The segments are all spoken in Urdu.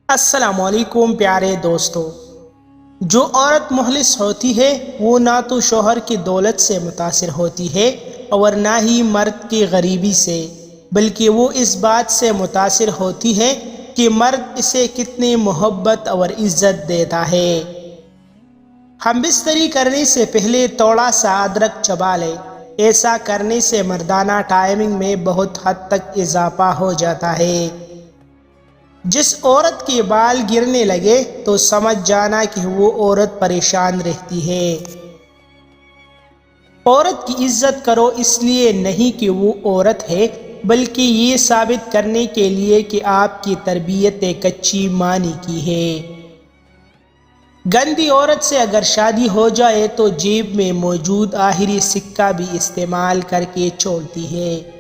السلام علیکم پیارے دوستو۔ جو عورت مخلص ہوتی ہے وہ نہ تو شوہر کی دولت سے متاثر ہوتی ہے اور نہ ہی مرد کی غریبی سے، بلکہ وہ اس بات سے متاثر ہوتی ہے کہ مرد اسے کتنی محبت اور عزت دیتا ہے۔ ہم بستری کرنے سے پہلے تھوڑا سا ادرک چبا لیں۔ ایسا کرنے سے مردانہ ٹائمنگ میں بہت حد تک اضافہ ہو جاتا ہے۔ جس عورت کے بال گرنے لگے تو سمجھ جانا کہ وہ عورت پریشان رہتی ہے۔ عورت کی عزت کرو اس لیے نہیں کہ وہ عورت ہے، بلکہ یہ ثابت کرنے کے لیے کہ آپ کی تربیت کچی معنی کی ہے۔ گندی عورت سے اگر شادی ہو جائے تو جیب میں موجود آخری سکہ بھی استعمال کر کے چھوڑتی ہے۔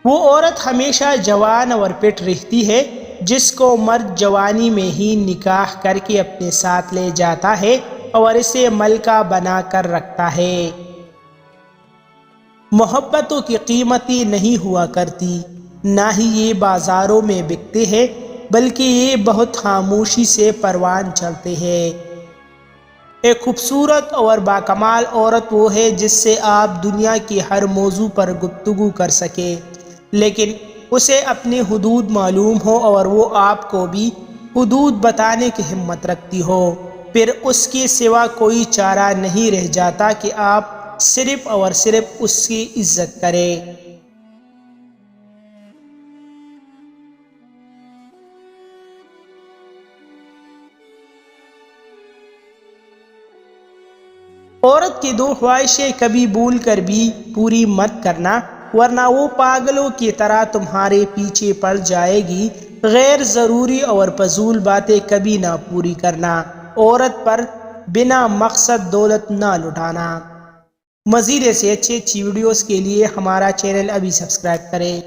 وہ عورت ہمیشہ جوان اور فٹ رہتی ہے جس کو مرد جوانی میں ہی نکاح کر کے اپنے ساتھ لے جاتا ہے اور اسے ملکہ بنا کر رکھتا ہے۔ محبتوں کی قیمتی نہیں ہوا کرتی، نہ ہی یہ بازاروں میں بکتے ہیں، بلکہ یہ بہت خاموشی سے پروان چڑھتے ہیں۔ ایک خوبصورت اور باکمال عورت وہ ہے جس سے آپ دنیا کی ہر موضوع پر گفتگو کر سکیں، لیکن اسے اپنی حدود معلوم ہو اور وہ آپ کو بھی حدود بتانے کی ہمت رکھتی ہو۔ پھر اس کے سوا کوئی چارہ نہیں رہ جاتا کہ آپ صرف اور صرف اس کی عزت کریں۔ عورت کی دو خواہشیں کبھی بھول کر بھی پوری مت کرنا، ورنہ وہ پاگلوں کی طرح تمہارے پیچھے پڑ جائے گی۔ غیر ضروری اور فضول باتیں کبھی نہ پوری کرنا۔ عورت پر بنا مقصد دولت نہ لٹانا۔ مزید ایسے اچھی ویڈیوز کے لیے ہمارا چینل ابھی سبسکرائب کریں۔